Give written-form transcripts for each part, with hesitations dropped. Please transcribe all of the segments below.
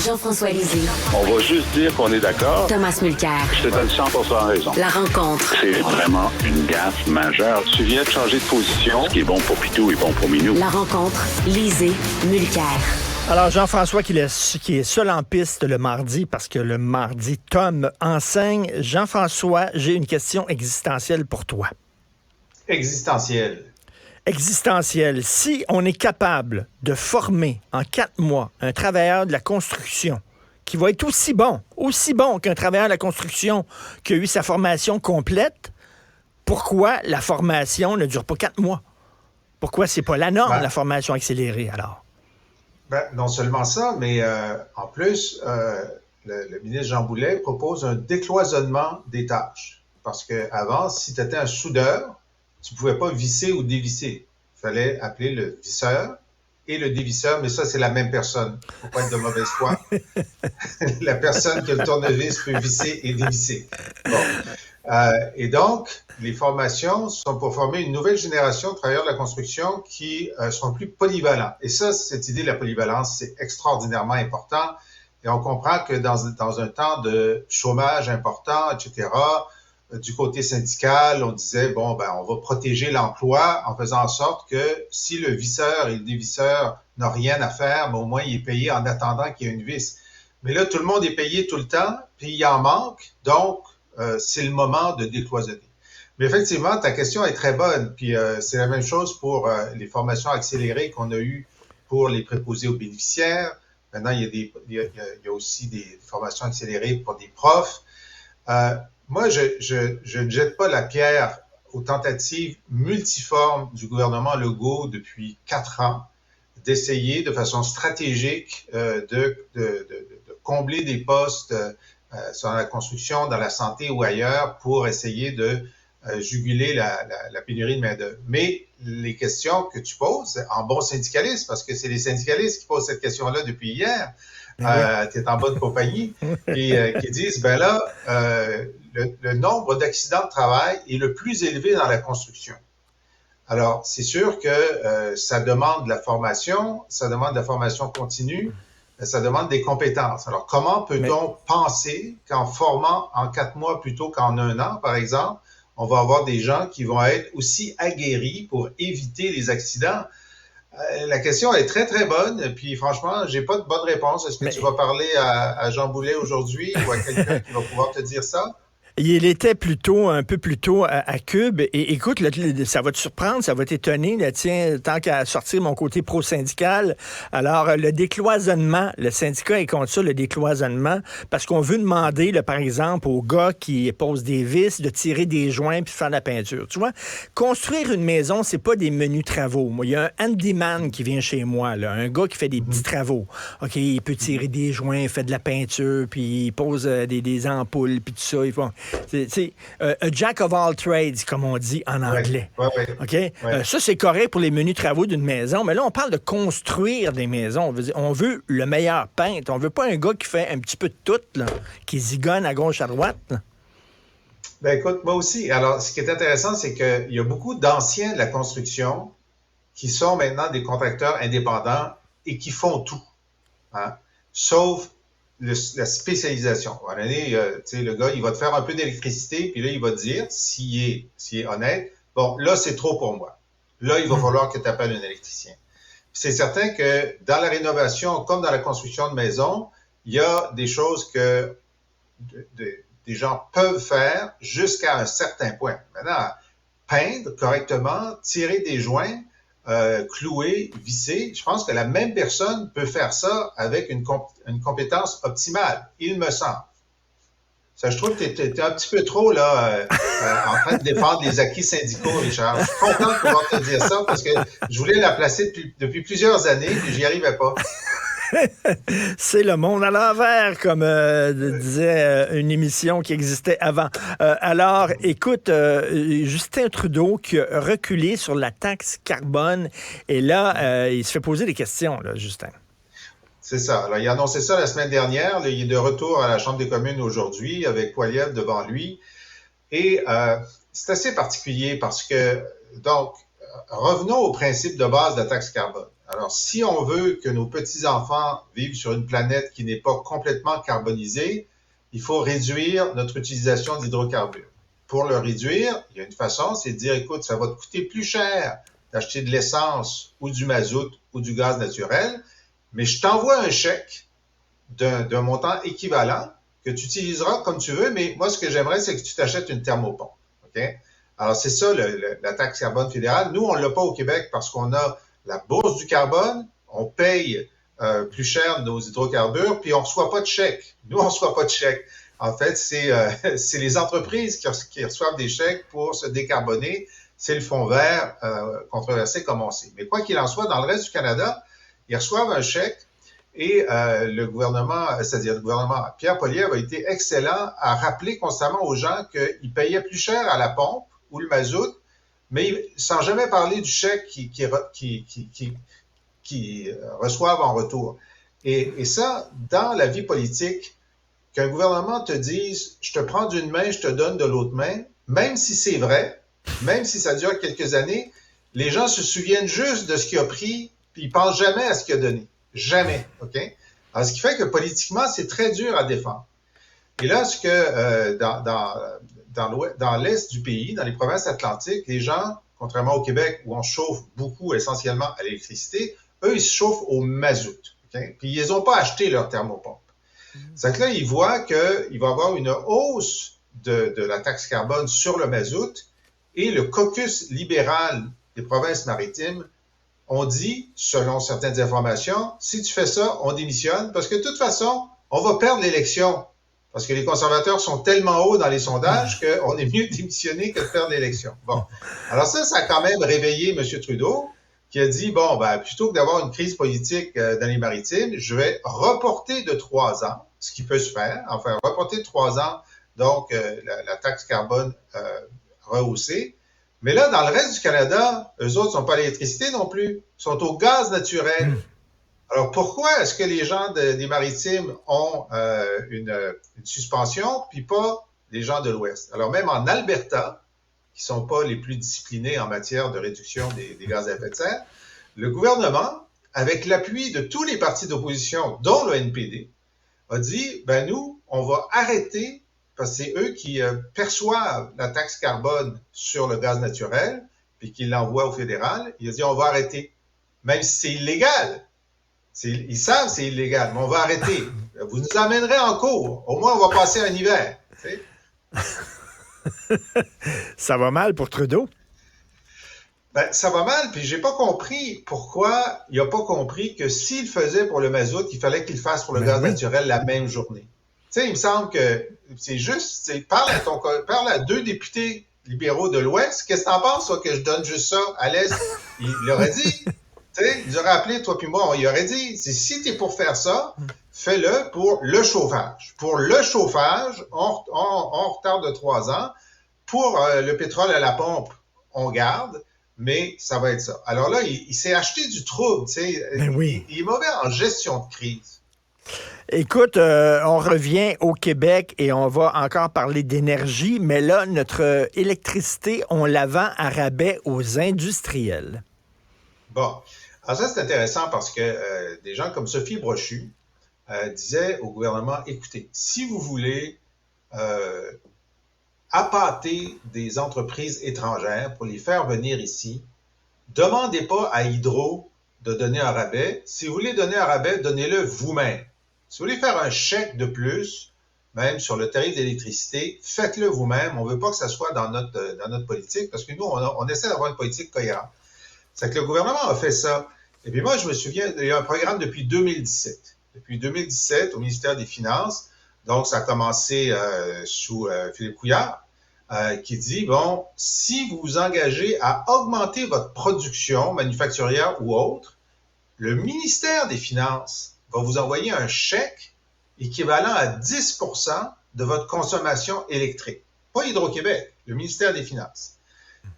Jean-François Lisée. On va juste dire qu'on est d'accord. Thomas Mulcair. Je te donne 100% raison. La rencontre. C'est vraiment une gaffe majeure. Tu viens de changer de position. Ce qui est bon pour Pitou est bon pour Minou. La rencontre. Lisée. Mulcair. Alors, Jean-François qui est seul en piste le mardi, parce que le mardi, Tom enseigne. Jean-François, j'ai une question existentielle pour toi. Existentielle. Si on est capable de former en 4 mois un travailleur de la construction qui va être aussi bon qu'un travailleur de la construction qui a eu sa formation complète, pourquoi la formation ne dure pas 4 mois? Pourquoi c'est pas la norme, la formation accélérée, alors? Non seulement ça, mais en plus, le ministre Jean Boulet propose un décloisonnement des tâches. Parce qu'avant, si tu étais un soudeur, tu ne pouvais pas visser ou dévisser. Il fallait appeler le visseur et le dévisseur, mais ça, c'est la même personne. Il ne faut pas être de mauvaise foi. La personne qui a le tournevis peut visser et dévisser. Bon. Et donc, les formations sont pour former une nouvelle génération de travailleurs de la construction qui seront plus polyvalents. Et ça, cette idée de la polyvalence, c'est extraordinairement important. Et on comprend que dans un temps de chômage important, etc., du côté syndical, on disait, on va protéger l'emploi en faisant en sorte que si le visseur et le dévisseur n'ont rien à faire, au moins il est payé en attendant qu'il y ait une vis. Mais là, tout le monde est payé tout le temps, puis il en manque, donc c'est le moment de décloisonner. Mais effectivement, ta question est très bonne, puis c'est la même chose pour les formations accélérées qu'on a eues pour les préposés aux bénéficiaires. Maintenant, il y a aussi des formations accélérées pour des profs. Moi, je ne jette pas la pierre aux tentatives multiformes du gouvernement Legault depuis 4 ans d'essayer de façon stratégique de combler des postes sur la construction, dans la santé ou ailleurs pour essayer de juguler la pénurie de main-d'œuvre. Mais les questions que tu poses en bon syndicaliste, parce que c'est les syndicalistes qui posent cette question-là depuis hier, tu es en bonne compagnie, et qui disent, le nombre d'accidents de travail est le plus élevé dans la construction. Alors, c'est sûr que ça demande de la formation, ça demande de la formation continue, ça demande des compétences. Alors, comment peut-on penser qu'en formant en 4 mois plutôt qu'en 1 an, par exemple, on va avoir des gens qui vont être aussi aguerris pour éviter les accidents? La question est très, très bonne, puis franchement, j'ai pas de bonne réponse. Est-ce que tu vas parler à Jean Boulet aujourd'hui ou à quelqu'un qui va pouvoir te dire ça? Il était un peu plus tôt à Cube. Et écoute, là, ça va te surprendre, ça va t'étonner. Là, tiens, tant qu'à sortir mon côté pro-syndical. Alors, le décloisonnement, le syndicat est contre ça, le décloisonnement, parce qu'on veut demander, là, par exemple, aux gars qui posent des vis, de tirer des joints puis faire de la peinture. Tu vois, construire une maison, c'est pas des menus travaux. Moi, il y a un handyman qui vient chez moi, là, un gars qui fait des petits travaux. OK, il peut tirer des joints, il fait de la peinture, puis il pose des ampoules, puis tout ça. C'est a jack of all trades, comme on dit en anglais. OK? Ça, c'est correct pour les menus travaux d'une maison, mais là, on parle de construire des maisons. On veut le meilleur peintre. On veut pas un gars qui fait un petit peu de tout, là, qui zigonne à gauche, à droite. Là. Écoute, moi aussi. Alors, ce qui est intéressant, c'est qu'il y a beaucoup d'anciens de la construction qui sont maintenant des contracteurs indépendants et qui font tout. Hein? Sauf la spécialisation. À un moment donné, le gars, il va te faire un peu d'électricité, puis là, il va te dire, s'il est honnête, là, c'est trop pour moi. Là, il va falloir que tu appelles un électricien. C'est certain que dans la rénovation, comme dans la construction de maisons, il y a des choses que des gens peuvent faire jusqu'à un certain point. Maintenant, peindre correctement, tirer des joints, clouer, visser, je pense que la même personne peut faire ça avec une compétence optimale, il me semble. Ça, je trouve que tu es un petit peu trop là en train de défendre les acquis syndicaux, Richard. Je suis content de pouvoir te dire ça parce que je voulais la placer depuis plusieurs années et j'y arrivais pas. C'est le monde à l'envers, comme disait une émission qui existait avant. Alors, écoute, Justin Trudeau qui a reculé sur la taxe carbone, et là, il se fait poser des questions, là, Justin. C'est ça. Alors, il a annoncé ça la semaine dernière. Là, il est de retour à la Chambre des communes aujourd'hui avec Poilievre devant lui. Et c'est assez particulier parce que, donc, revenons au principe de base de la taxe carbone. Alors, si on veut que nos petits-enfants vivent sur une planète qui n'est pas complètement carbonisée, il faut réduire notre utilisation d'hydrocarbures. Pour le réduire, il y a une façon, c'est de dire, écoute, ça va te coûter plus cher d'acheter de l'essence ou du mazout ou du gaz naturel, mais je t'envoie un chèque d'un montant équivalent que tu utiliseras comme tu veux, mais moi, ce que j'aimerais, c'est que tu t'achètes une thermopompe. OK? Alors, c'est ça, la taxe carbone fédérale. Nous, on ne l'a pas au Québec parce qu'on a la bourse du carbone, on paye plus cher nos hydrocarbures, puis on ne reçoit pas de chèque. Nous, on ne reçoit pas de chèque. En fait, c'est les entreprises qui reçoivent des chèques pour se décarboner. C'est le fonds vert controversé, comme on sait. Mais quoi qu'il en soit, dans le reste du Canada, ils reçoivent un chèque et le gouvernement, c'est-à-dire le gouvernement Pierre Poilievre a été excellent à rappeler constamment aux gens qu'ils payaient plus cher à la pompe ou le mazout, mais sans jamais parler du chèque qu'ils reçoivent en retour. Et ça, dans la vie politique, qu'un gouvernement te dise « je te prends d'une main, je te donne de l'autre main », même si c'est vrai, même si ça dure quelques années, les gens se souviennent juste de ce qu'il a pris, puis ils ne pensent jamais à ce qu'il a donné. Jamais, OK? Alors, ce qui fait que politiquement, c'est très dur à défendre. Et là, ce que dans l'est du pays, dans les provinces atlantiques, les gens, contrairement au Québec, où on chauffe beaucoup essentiellement à l'électricité, eux, ils se chauffent au mazout. Okay? Puis, ils les ont pas acheté leur thermopompe. C'est que là, ils voient qu'il va y avoir une hausse de la taxe carbone sur le mazout et le caucus libéral des provinces maritimes ont dit, selon certaines informations, si tu fais ça, on démissionne parce que de toute façon, on va perdre l'élection. Parce que les conservateurs sont tellement hauts dans les sondages qu'on est mieux démissionner que de perdre l'élection. Bon. Alors ça a quand même réveillé M. Trudeau, qui a dit, bon, ben, plutôt que d'avoir une crise politique dans les maritimes, je vais reporter de 3 ans, ce qui peut se faire, enfin, reporter de 3 ans, donc la taxe carbone rehaussée. Mais là, dans le reste du Canada, eux autres ne sont pas à l'électricité non plus, ils sont au gaz naturel. Alors, pourquoi est-ce que les gens des maritimes ont une suspension, puis pas les gens de l'Ouest? Alors, même en Alberta, qui ne sont pas les plus disciplinés en matière de réduction des gaz à effet de serre, le gouvernement, avec l'appui de tous les partis d'opposition, dont le NPD, a dit, ben nous, on va arrêter, parce que c'est eux qui perçoivent la taxe carbone sur le gaz naturel, puis qui l'envoient au fédéral. Il a dit, on va arrêter, même si c'est illégal. Ils savent que c'est illégal, mais on va arrêter. Vous nous emmènerez en cours. Au moins, on va passer un hiver. Tu sais? Ça va mal pour Trudeau? Ben, ça va mal, puis j'ai pas compris pourquoi il a pas compris que s'il faisait pour le mazout, il fallait qu'il fasse pour le gaz naturel la même journée. Tu sais, il me semble que c'est juste, parle à 2 députés libéraux de l'Ouest. Qu'est-ce que t'en penses, toi, que je donne juste ça à l'Est? Il aurait dit, tu sais, il aurait appelé, toi puis moi, il aurait dit, si t'es pour faire ça, fais-le pour le chauffage. Pour le chauffage, on retarde de 3 ans. Pour le pétrole à la pompe, on garde, mais ça va être ça. Alors là, il s'est acheté du trouble, tu sais. Ben oui. Il est mauvais en gestion de crise. Écoute, on revient au Québec et on va encore parler d'énergie, mais là, notre électricité, on la vend à rabais aux industriels. Bon, alors ça, c'est intéressant parce que des gens comme Sophie Brochu disaient au gouvernement, écoutez, si vous voulez appâter des entreprises étrangères pour les faire venir ici, demandez pas à Hydro de donner un rabais. Si vous voulez donner un rabais, donnez-le vous-même. Si vous voulez faire un chèque de plus, même sur le tarif d'électricité, faites-le vous-même. On ne veut pas que ça soit dans notre politique, parce que nous, on essaie d'avoir une politique cohérente. C'est que le gouvernement a fait ça. Et puis moi, je me souviens, il y a un programme depuis 2017. Depuis 2017, au ministère des Finances, donc ça a commencé sous Philippe Couillard, qui dit, bon, si vous vous engagez à augmenter votre production manufacturière ou autre, le ministère des Finances va vous envoyer un chèque équivalent à 10 % de votre consommation électrique. Pas Hydro-Québec, le ministère des Finances.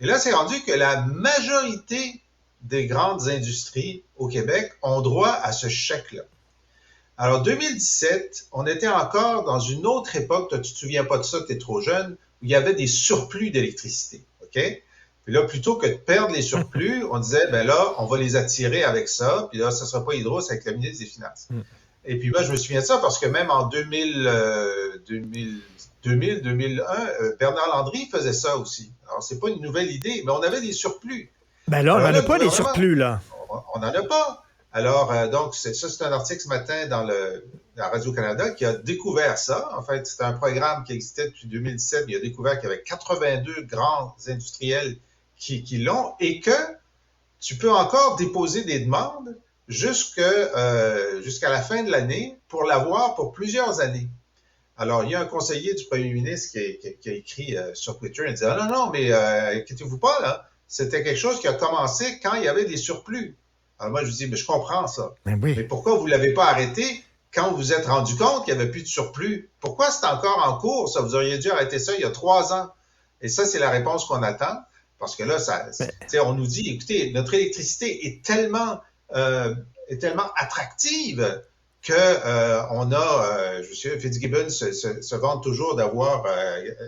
Et là, c'est rendu que la majorité des grandes industries au Québec ont droit à ce chèque-là. Alors, 2017, on était encore dans une autre époque, toi, tu ne te souviens pas de ça, tu es trop jeune, où il y avait des surplus d'électricité, OK? Puis Puis là, plutôt que de perdre les surplus, on disait, ben là, on va les attirer avec ça, puis là, ça ne sera pas Hydro, c'est avec le ministre des Finances. Et puis moi, je me souviens de ça parce que même en 2001, Bernard Landry faisait ça aussi. Alors, c'est pas une nouvelle idée, mais on avait des surplus. Ben là, on n'en a pas des surplus, là. On n'en a pas. Alors, donc, c'est un article ce matin dans la Radio-Canada qui a découvert ça. En fait, c'est un programme qui existait depuis 2017, mais il a découvert qu'il y avait 82 grands industriels qui l'ont et que tu peux encore déposer des demandes jusqu'à la fin de l'année pour l'avoir pour plusieurs années. Alors, il y a un conseiller du premier ministre qui a écrit sur Twitter, il dit « Ah non, mais inquiétez-vous pas, là, c'était quelque chose qui a commencé quand il y avait des surplus. » Alors moi, je lui dis « Mais je comprends ça. Oui. Mais pourquoi vous ne l'avez pas arrêté quand vous vous êtes rendu compte qu'il n'y avait plus de surplus? Pourquoi c'est encore en cours? Ça, vous auriez dû arrêter ça il y a 3 ans. » Et ça, c'est la réponse qu'on attend. Parce que là, on nous dit, écoutez, notre électricité est tellement attractive que on a, je sais, Fitzgibbon se vante toujours d'avoir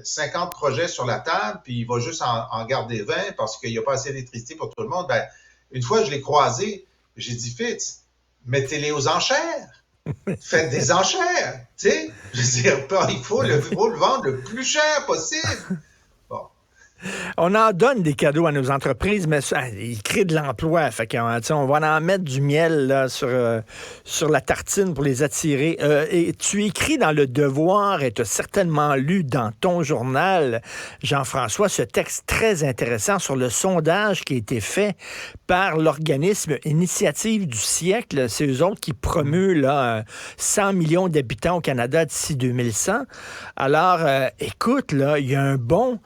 50 projets sur la table, puis il va juste en garder 20 parce qu'il n'y a pas assez d'électricité pour tout le monde. Ben, une fois, je l'ai croisé, j'ai dit, Fitz, mettez-les aux enchères. Faites des enchères. Tu sais, je veux dire, il faut le vendre le plus cher possible. On en donne des cadeaux à nos entreprises, mais ça, ils créent de l'emploi. Fait on va en mettre du miel là, sur la tartine pour les attirer. Et tu écris dans Le Devoir, et tu as certainement lu dans ton journal, Jean-François, ce texte très intéressant sur le sondage qui a été fait par l'organisme Initiative du siècle. C'est eux autres qui promeuvent là, 100 millions d'habitants au Canada d'ici 2100. Alors, écoute, là, il y a un bond...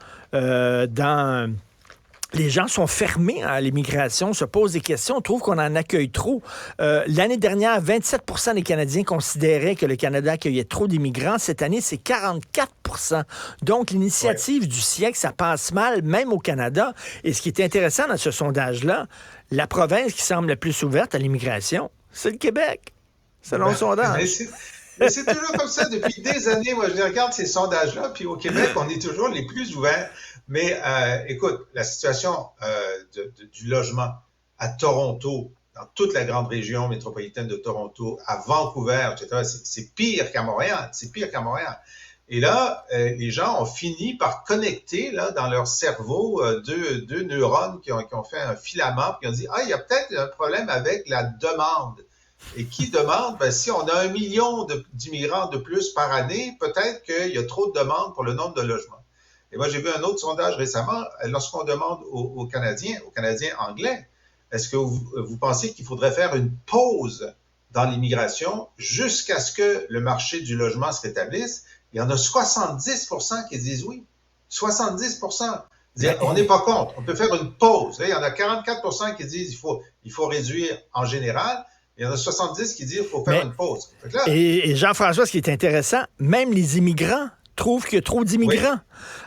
les gens sont fermés à l'immigration, se posent des questions, trouvent qu'on en accueille trop. L'année dernière, 27 % des Canadiens considéraient que le Canada accueillait trop d'immigrants. Cette année, c'est 44 %. Donc, l'initiative du siècle, ça passe mal, même au Canada. Et ce qui est intéressant dans ce sondage-là, la province qui semble la plus ouverte à l'immigration, c'est le Québec, selon le sondage. Mais c'est toujours comme ça depuis des années. Moi, je regarde ces sondages-là, puis au Québec, on est toujours les plus ouverts. Mais écoute, la situation du logement à Toronto, dans toute la grande région métropolitaine de Toronto, à Vancouver, etc., c'est pire qu'à Montréal. C'est pire qu'à Montréal. Et là, les gens ont fini par connecter là, dans leur cerveau deux neurones qui ont fait un filament, puis ont dit « Ah, il y a peut-être un problème avec la demande. » Et qui demande, ben, si on a 1 million d'immigrants de plus par année, peut-être qu'il y a trop de demandes pour le nombre de logements. Et moi, j'ai vu un autre sondage récemment, lorsqu'on demande aux Canadiens anglais, est-ce que vous pensez qu'il faudrait faire une pause dans l'immigration jusqu'à ce que le marché du logement se rétablisse? Il y en a 70 % qui disent oui. 70 % on n'est pas contre, on peut faire une pause. Là, il y en a 44 % qui disent il faut réduire en général. Il y en a 70 qui disent qu'il faut faire une pause. Là, et Jean-François, ce qui est intéressant, même les immigrants trouvent qu'il y a trop d'immigrants. Oui.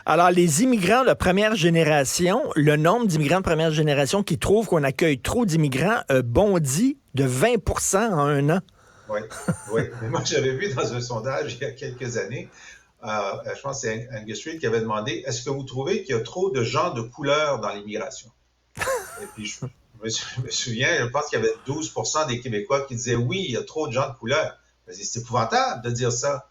Alors, les immigrants de première génération, le nombre d'immigrants de première génération qui trouvent qu'on accueille trop d'immigrants bondit de 20 % en 1 an. Oui. Mais moi, j'avais vu dans un sondage il y a quelques années, je pense que c'est Angus Reid qui avait demandé, est-ce que vous trouvez qu'il y a trop de gens de couleur dans l'immigration? Et puis, je me souviens, je pense qu'il y avait 12 % des Québécois qui disaient oui, il y a trop de gens de couleur. C'est épouvantable de dire ça.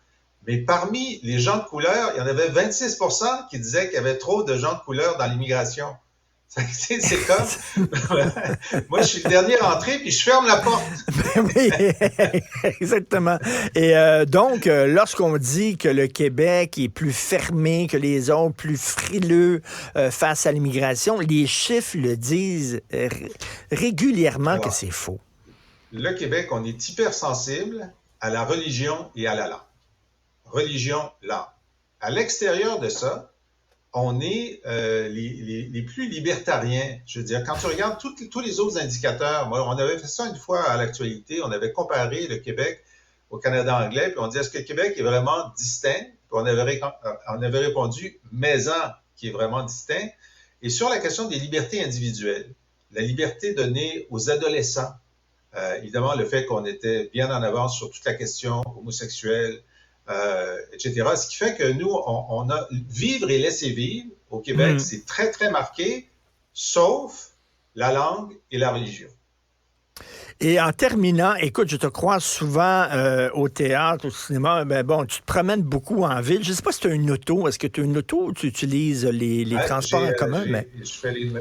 Mais parmi les gens de couleur, il y en avait 26 % qui disaient qu'il y avait trop de gens de couleur dans l'immigration. C'est comme... Moi, je suis le dernier rentré, puis je ferme la porte. Oui, exactement. Et donc, lorsqu'on dit que le Québec est plus fermé que les autres, plus frileux face à l'immigration, les chiffres le disent régulièrement. Alors, que c'est faux. Le Québec, on est hypersensible à la religion et à la langue. Religion, langue. À l'extérieur de ça, on est les plus libertariens. Je veux dire, quand tu regardes tous les autres indicateurs, moi, on avait fait ça une fois à l'actualité, on avait comparé le Québec au Canada anglais, puis on dit, est-ce que le Québec est vraiment distinct? Puis on avait répondu, mais-en, qui est vraiment distinct. Et sur la question des libertés individuelles, la liberté donnée aux adolescents, évidemment, le fait qu'on était bien en avance sur toute la question homosexuelle, etc. Ce qui fait que nous, on a vivre et laisser vivre au Québec, c'est très, très marqué sauf la langue et la religion. Et en terminant, écoute, je te croise souvent au théâtre, au cinéma. Ben bon, tu te promènes beaucoup en ville. Je ne sais pas si tu as une auto. Est-ce que tu as une auto ou tu utilises les transports en commun?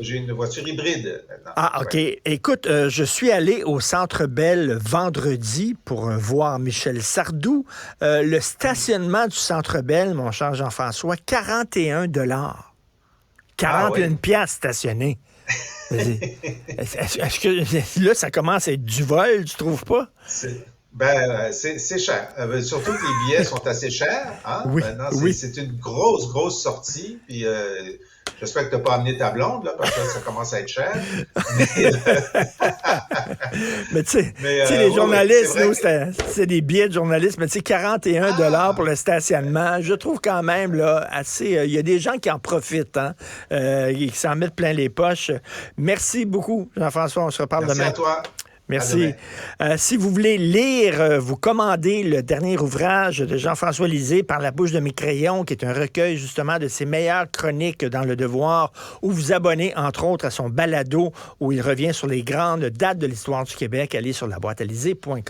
J'ai une voiture hybride maintenant. Ah, OK. Ouais. Écoute, je suis allé au Centre Bell vendredi pour voir Michel Sardou. Le stationnement du Centre Bell, mon cher Jean-François, 41 $. 41 piastres stationné. Est-ce que là, ça commence à être du vol, tu trouves pas? C'est cher. Surtout que les billets sont assez chers. Hein? Oui, maintenant, oui. C'est une grosse sortie. Puis j'espère que tu n'as pas amené ta blonde, là, parce que ça commence à être cher. Mais tu sais, les journalistes, nous, c'est des billets de journalistes, mais tu sais, 41 $ pour le stationnement, je trouve quand même là assez. Il y a des gens qui en profitent, hein, qui s'en mettent plein les poches. Merci beaucoup, Jean-François. On se reparle demain. Merci à toi. Merci. Si vous voulez lire, vous commandez le dernier ouvrage de Jean-François Lisée, Par la bouche de mes crayons, qui est un recueil justement de ses meilleures chroniques dans Le Devoir, ou vous abonnez entre autres à son balado où il revient sur les grandes dates de l'histoire du Québec. Allez sur laboîtealisée.com.